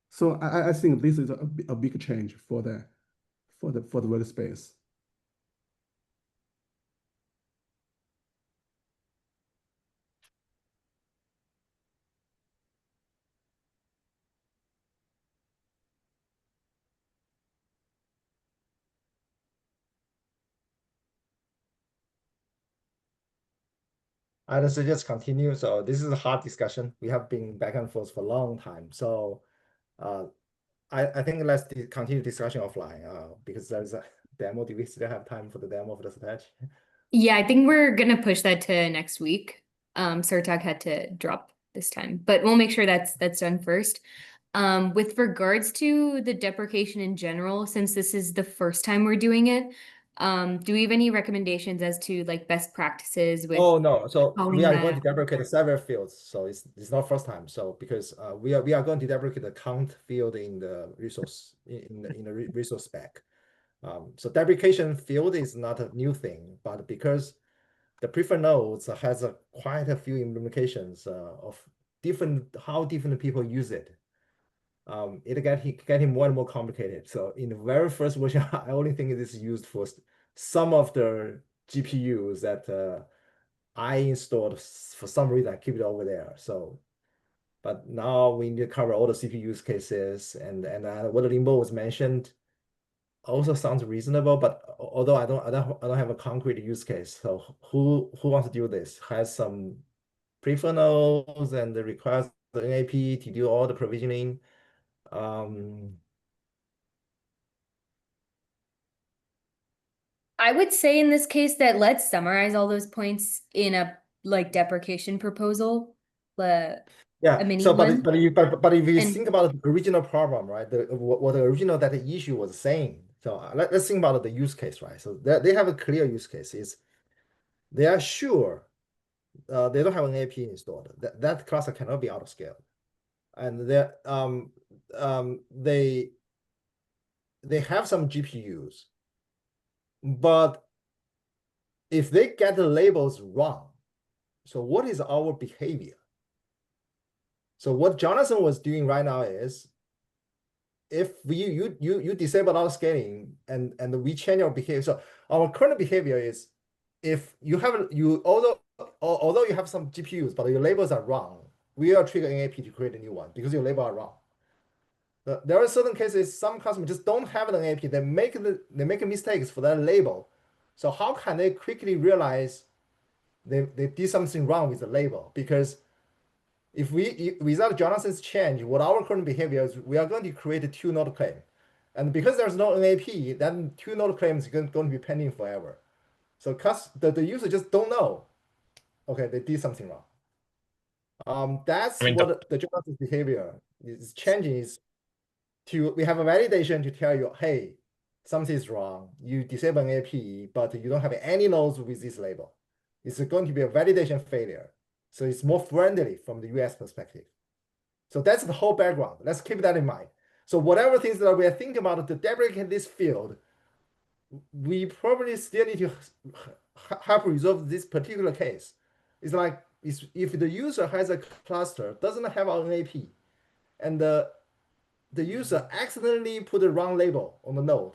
So I think this is a big change for the workspace. I suggest continue. So this is a hard discussion. We have been back and forth for a long time. So I think let's continue discussion offline because there's a demo. Do we still have time for the demo of the attach? Yeah, I think we're gonna push that to next week. Sartak had to drop this time, but we'll make sure that's done first. With regards to the deprecation in general, since this is the first time we're doing it, Do we have any recommendations as to like best practices with Oh no, so we calling are going to that? deprecate several fields, so it's not first time. So because we are going to deprecate the count field in the resource in the resource spec. So deprecation field is not a new thing, but because the preferred nodes has quite a few implications of how different people use it. It getting more and more complicated. So in the very first version, I only think this is used for some of the GPUs that I installed for some reason. I keep it over there. So, but now we need to cover all the CPU use cases, and what Limbo was mentioned also sounds reasonable. But although I don't have a concrete use case. So who wants to do this? Has some preferred nodes and requires the NAP to do all the provisioning. I would say in this case that let's summarize all those points in a like deprecation proposal, a Yeah. mini So, one. but if you And think about the original problem, right? What the original that the issue was saying. So let's think about the use case, right? So they have a clear use case. Is they are sure they don't have an AP installed. That cluster cannot be auto scaled, and they have some GPUs, but if they get the labels wrong, so what is our behavior? So what Jonathan was doing right now is if you disable auto scaling and we change our behavior. So our current behavior is if you have although you have some GPUs, but your labels are wrong, we will trigger NAP to create a new one because your label are wrong. There are certain cases some customers just don't have an NAP. They make mistakes for that label. So how can they quickly realize they did something wrong with the label? Because if without Jonathan's change, what our current behavior is, we are going to create a two node claim. And because there's no NAP, then two node claims is going to be pending forever. So the user just don't know, okay, they did something wrong. I That's mean, what the Jonathan's behavior is changing is we have a validation to tell you, hey, something is wrong. You disable an AP, but you don't have any nodes with this label. It's going to be a validation failure. So it's more friendly from the US perspective. So that's the whole background. Let's keep that in mind. So whatever things that we are thinking about to deprecate this field, we probably still need to help resolve this particular case. It's like if the user has a cluster, doesn't have an AP, and the user accidentally put the wrong label on the node,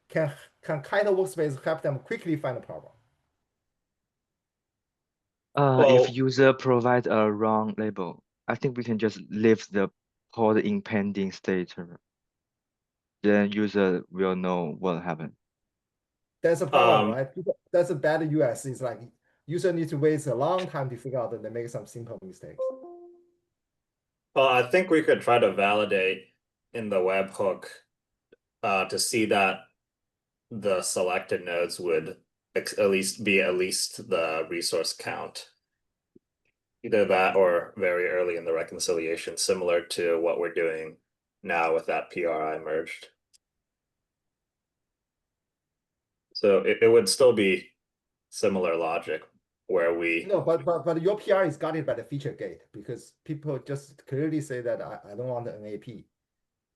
can KAITO workspace help them quickly find the problem? If Well, user provide a wrong label, I think we can just leave the pod in pending state. Then user will know what happened. That's a problem, um, right? That's a bad US. It's like user needs to wait a long time to figure out that they make some simple mistakes. well, I think we could try to validate in the webhook to see that the selected nodes would at least be the resource count. Either that or very early in the reconciliation, similar to what we're doing now with that PRI merged. So it would still be similar logic where we No, but your PR is guarded by the feature gate because people just clearly say that I don't want an AP.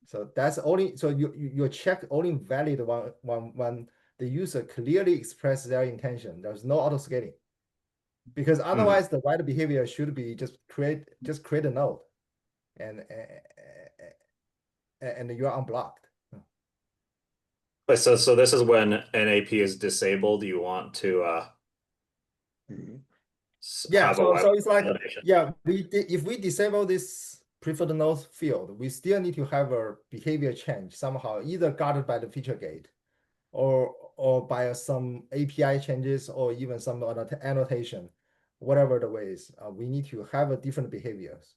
So that's only so your check only valid when the user clearly express their intention. There's no auto scaling. Because otherwise the right behavior should be just create a node and you are unblocked. But so this is when NAP is disabled, you want to Yeah, have a so web so it's like validation. yeah, if we disable this preferred node field, we still need to have a behavior change somehow, either guarded by the feature gate or by some API changes or even some annotation, whatever the ways. We need to have a different behaviors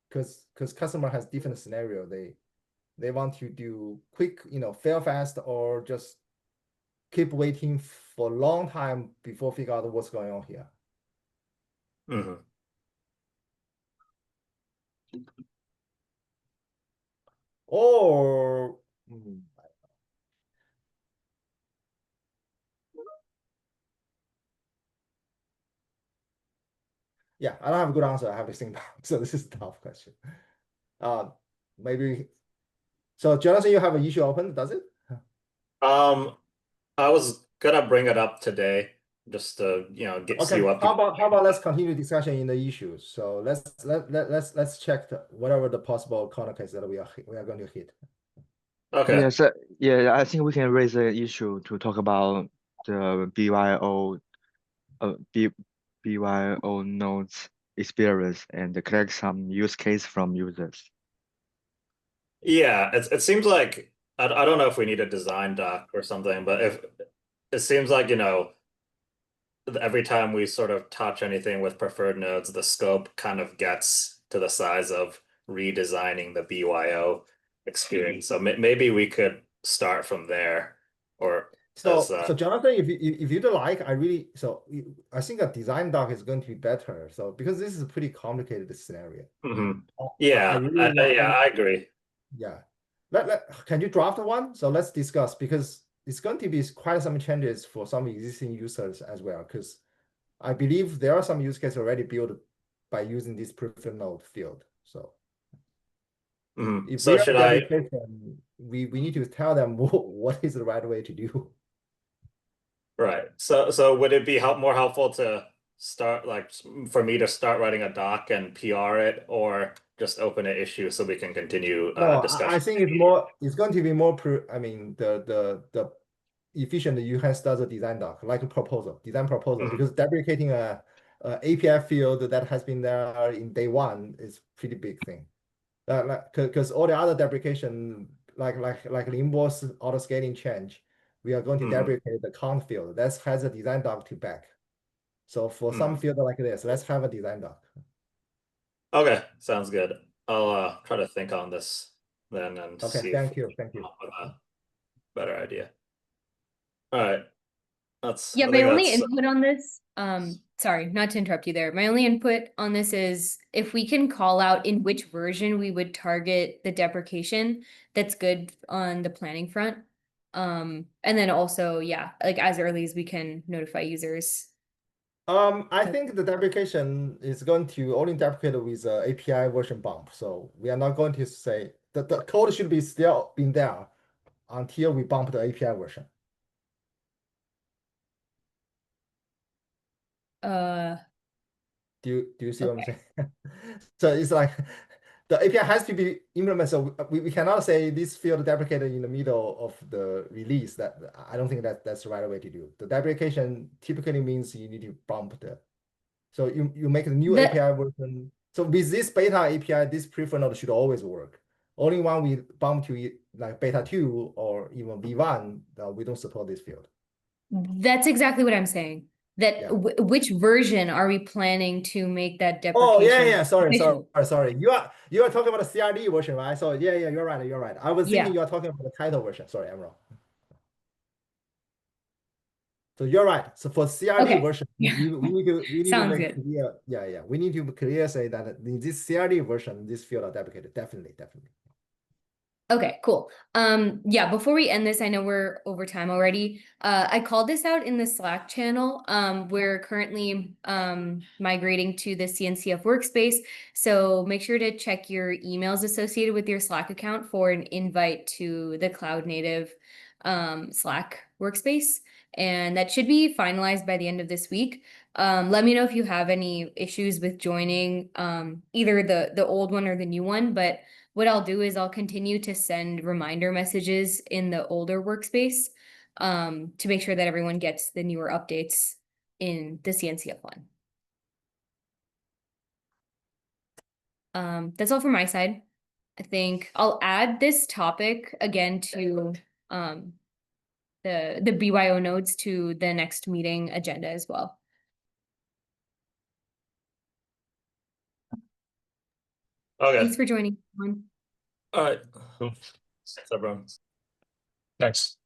because customer has different scenario. They want to do quick, fail fast or just keep waiting for a long time before figure out what's going on here. Mhm. Or Yeah, I don't have a good answer. I have to think about it. So this is a tough question. Maybe. So Jonathan, you have an issue open, does it? I was gonna bring it up today just to see Okay. what How people. about let's continue discussion in the issues. So let's check whatever the possible corner case that we are going to hit. Okay. Yes, yeah, I think we can raise the issue to talk about the BYO nodes experience and collect some use case from users. Yeah, it seems like I don't know if we need a design doc or something, but if it seems like, every time we sort of touch anything with preferred nodes, the scope kind of gets to the size of redesigning the BYO experience. So maybe we could start from there, or as So Jonathan, if you'd like, I think a design doc is going to be better. So because this is a pretty complicated scenario. Yeah, I agree. Yeah. Can you draft one? So let's discuss, because it's going to be quite some changes for some existing users as well. Because I believe there are some use cases already built by using this preferred node field. So if So we are should I? deprecation, we need to tell them what is the right way to do. Right. So would it be more helpful to start, like, for me to start writing a doc and PR it, or just open an issue so we can continue No, discussion? I think it's going to be more the efficient you can start a design doc, like a design proposal, because deprecating a API field that has been there in day one is pretty big thing. Because all the other deprecation, like the invoice auto scaling change, we are going to deprecate the count field. That has a design doc to back. So for some field like this, let's have a design doc. Okay, sounds good. I'll try to think on this then and Okay, see thank if you. we can come up with a better idea. All right. Yeah, I my think only that's input on this, sorry, not to interrupt you there. My only input on this is if we can call out in which version we would target the deprecation, that's good on the planning front. And then also, yeah, like as early as we can notify users. I think the deprecation is going to only deprecate with API version bump. So we are not going to say that the code should be still been there until we bump the API version. Do you see what I'm saying? So it's like the API has to be implemented. So we cannot say this field deprecated in the middle of the release. That I don't think that's the right way to do. The deprecation typically means you need to bump the. So you make a new API version. So with this beta API, this preferred node should always work. Only when we bump to like beta 2 or even V1, we don't support this field. That's exactly what I'm saying. That Yeah. which version are we planning to make that Oh deprecation? yeah. Sorry. efficient? You are talking about the CRD version, right? So yeah, you're right. I was thinking you are talking about the KAITO version. Sorry, I'm wrong. So you're right. So for CRD version, we need to make good. clear. Yeah. We need to clear say that in this CRD version, this field are deprecated. Definitely. Okay, cool. Yeah, before we end this, I know we're over time already. I called this out in the Slack channel. We're currently migrating to the CNCF workspace. So make sure to check your emails associated with your Slack account for an invite to the cloud native Slack workspace. And that should be finalized by the end of this week. Let me know if you have any issues with joining either the old one or the new one, but what I'll do is I'll continue to send reminder messages in the older workspace to make sure that everyone gets the newer updates in the CNCF one. That's all from my side. I think I'll add this topic again to the BYO nodes to the next meeting agenda as well. okay. Thanks for joining, everyone. All right. Cool. Thanks, everyone. Thanks.